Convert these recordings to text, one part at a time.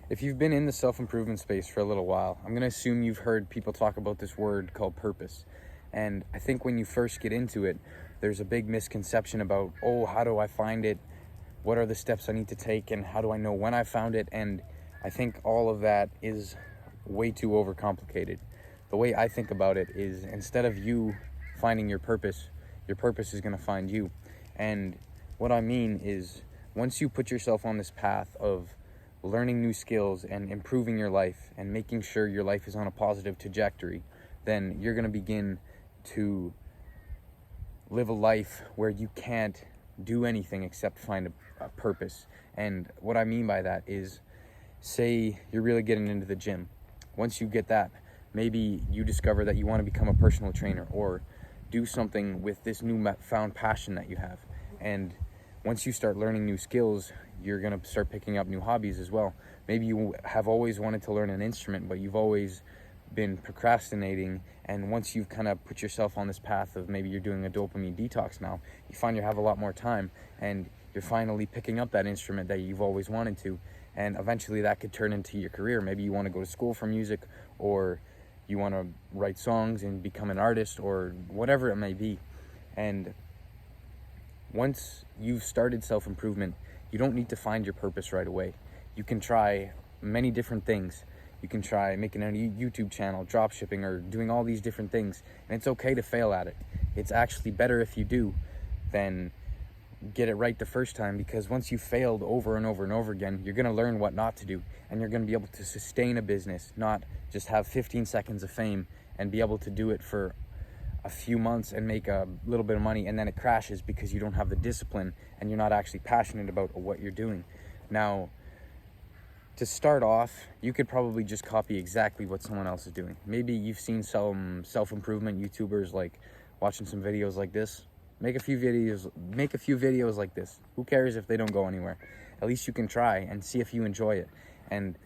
If you've been in the self-improvement space for a little while, I'm going to assume you've heard people talk about this word called purpose. And I think when you first get into it, there's a big misconception about, oh, how do I find it? What are the steps I need to take? And how do I know when I found it? And I think all of that is way too overcomplicated. The way I think about it is, instead of you finding your purpose is going to find you. And what I mean is, once you put yourself on this path of learning new skills and improving your life and making sure your life is on a positive trajectory, then you're going to begin to live a life where you can't do anything except find a purpose. And what I mean by that is, say you're really getting into the gym. Once you get that, maybe you discover that you want to become a personal trainer or do something with this new found passion that you have. And once you start learning new skills, you're going to start picking up new hobbies as well. Maybe you have always wanted to learn an instrument, but you've always been procrastinating. And once you've kind of put yourself on this path of maybe you're doing a dopamine detox now, you find you have a lot more time and you're finally picking up that instrument that you've always wanted to. And eventually that could turn into your career. Maybe you want to go to school for music, or you want to write songs and become an artist, or whatever it may be. And once you've started self-improvement, you don't need to find your purpose right away. You can try many different things. You can try making a YouTube channel, drop shipping, or doing all these different things. And it's okay to fail at it. It's actually better if you do than get it right the first time, because once you've failed over and over and over again, you're going to learn what not to do, and you're going to be able to sustain a business, not just have 15 seconds of fame and be able to do it for a few months and make a little bit of money, and then it crashes because you don't have the discipline and you're not actually passionate about what you're doing. Now, to start off, you could probably just copy exactly what someone else is doing. Maybe you've seen some self-improvement YouTubers, like watching some videos like this. Make a few videos like this. Who cares if they don't go anywhere? At least you can try and see if you enjoy it. And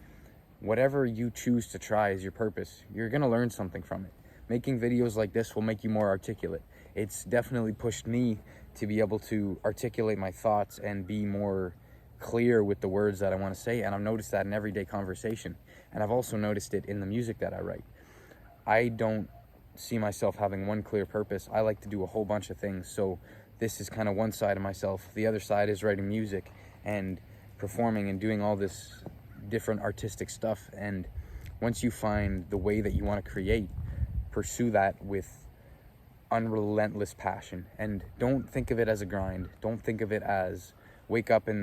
whatever you choose to try as your purpose, you're going to learn something from it. Making videos like this will make you more articulate. It's definitely pushed me to be able to articulate my thoughts and be more clear with the words that I want to say. And I've noticed that in everyday conversation. And I've also noticed it in the music that I write. I don't see myself having one clear purpose. I like to do a whole bunch of things. So this is kind of one side of myself. The other side is writing music and performing and doing all this different artistic stuff. And once you find the way that you want to create, pursue that with unrelentless passion. And don't think of it as a grind. Don't think of it as wake up at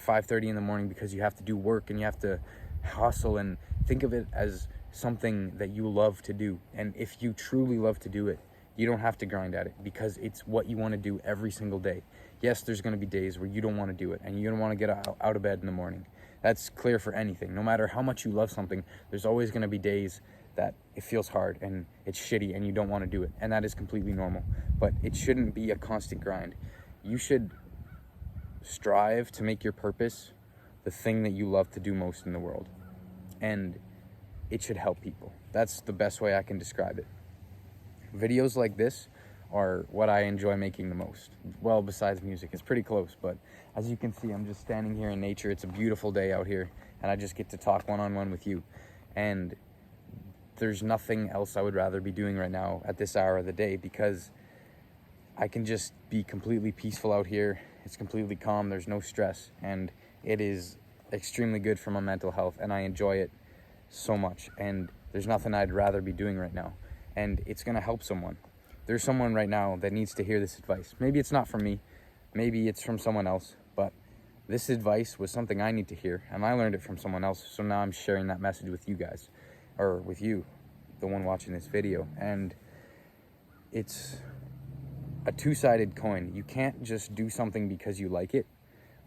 5:30 in the morning because you have to do work and you have to hustle. And think of it as something that you love to do. And if you truly love to do it, you don't have to grind at it, because it's what you want to do every single day. Yes, there's going to be days where you don't want to do it and you don't want to get out of bed in the morning. That's clear for anything. No matter how much you love something, there's always going to be days that it feels hard and it's shitty and you don't want to do it. And that is completely normal. But it shouldn't be a constant grind. You should strive to make your purpose the thing that you love to do most in the world. And it should help people. That's the best way I can describe it. Videos like this are what I enjoy making the most. Well, besides music, it's pretty close, but as you can see, I'm just standing here in nature. It's a beautiful day out here, and I just get to talk one-on-one with you. And there's nothing else I would rather be doing right now at this hour of the day, because I can just be completely peaceful out here. It's completely calm. There's no stress, and it is extremely good for my mental health, and I enjoy it so much. And there's nothing I'd rather be doing right now, and it's going to help someone. There's someone right now that needs to hear this advice. Maybe it's not from me, maybe it's from someone else, but this advice was something I need to hear, and I learned it from someone else. So now I'm sharing that message with you guys, or with you, the one watching this video. And it's a two-sided coin. You can't just do something because you like it,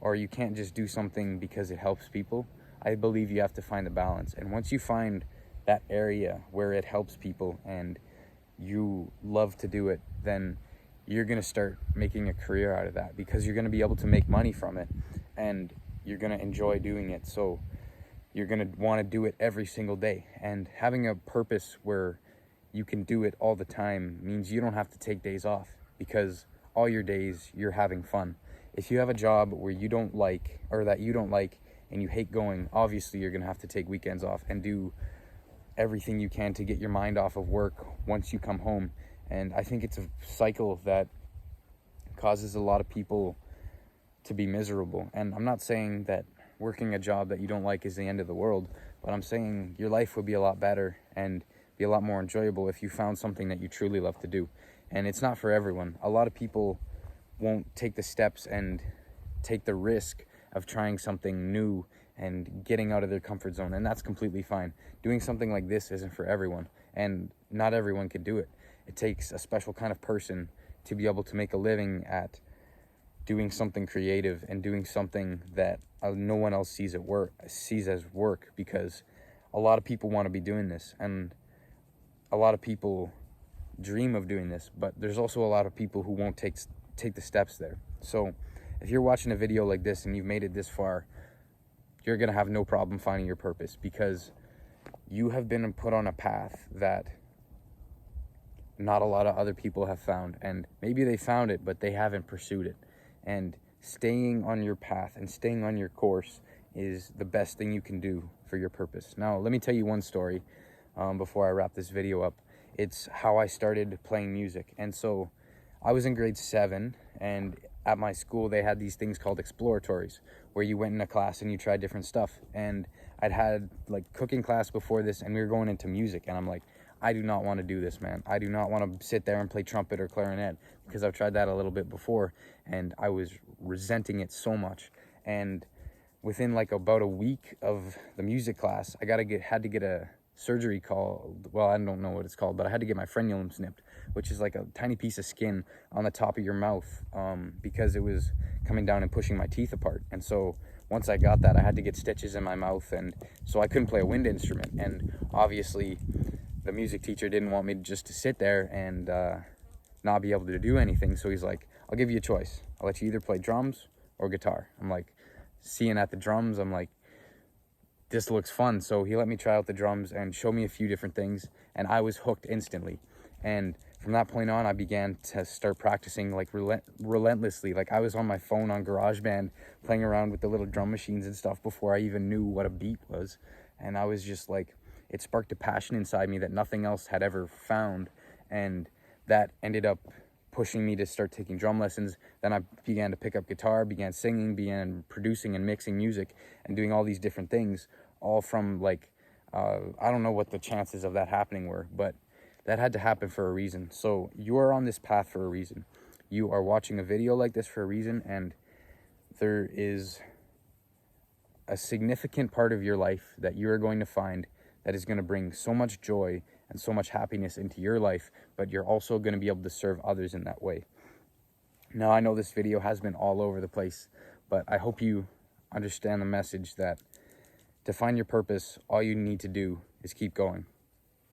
or you can't just do something because it helps people. I believe you have to find a balance. And once you find that area where it helps people and you love to do it, then you're going to start making a career out of that, because you're going to be able to make money from it and you're going to enjoy doing it. So you're going to want to do it every single day. And having a purpose where you can do it all the time means you don't have to take days off, because all your days you're having fun. If you have a job where you don't like, or that you don't like, and you hate going, obviously you're going to have to take weekends off and do everything you can to get your mind off of work once you come home. And I think it's a cycle that causes a lot of people to be miserable. And I'm not saying that working a job that you don't like is the end of the world, but I'm saying your life would be a lot better and be a lot more enjoyable if you found something that you truly love to do. And it's not for everyone. A lot of people won't take the steps and take the risk of trying something new and getting out of their comfort zone, and that's completely fine. Doing something like this isn't for everyone, and not everyone can do it. It takes a special kind of person to be able to make a living at doing something creative and doing something that no one else sees as work, because a lot of people want to be doing this, and a lot of people dream of doing this, but there's also a lot of people who won't take the steps there. So if you're watching a video like this and you've made it this far, you're going to have no problem finding your purpose, because you have been put on a path that not a lot of other people have found. And maybe they found it, but they haven't pursued it. And staying on your path and staying on your course is the best thing you can do for your purpose. Now, let me tell you one story before I wrap this video up. It's how I started playing music. And so I was in grade 7, and at my school they had these things called exploratories, where you went in a class and you tried different stuff. And I'd had like cooking class before this, and we were going into music, and I'm like, I do not want to do this, man. I do not want to sit there and play trumpet or clarinet, because I've tried that a little bit before and I was resenting it so much. And within like about a week of the music class, I had to get a surgery called, well, I don't know what it's called, but I had to get my frenulum snipped, which is like a tiny piece of skin on the top of your mouth, because it was coming down and pushing my teeth apart. And so once I got that, I had to get stitches in my mouth, and so I couldn't play a wind instrument. And obviously the music teacher didn't want me just to sit there and not be able to do anything. So he's like, I'll give you a choice. I'll let you either play drums or guitar. I'm like, seeing at the drums, I'm like, this looks fun. So he let me try out the drums and show me a few different things, and I was hooked instantly. And from that point on, I began to start practicing like relentlessly. Like I was on my phone on GarageBand playing around with the little drum machines and stuff before I even knew what a beat was. And I was just like, it sparked a passion inside me that nothing else had ever found. And that ended up pushing me to start taking drum lessons. Then I began to pick up guitar, began singing, began producing and mixing music and doing all these different things, all from like, I don't know what the chances of that happening were, but that had to happen for a reason. So you are on this path for a reason. You are watching a video like this for a reason, and there is a significant part of your life that you are going to find that is going to bring so much joy and so much happiness into your life, but you're also going to be able to serve others in that way. Now, I know this video has been all over the place, but I hope you understand the message that to find your purpose, all you need to do is keep going.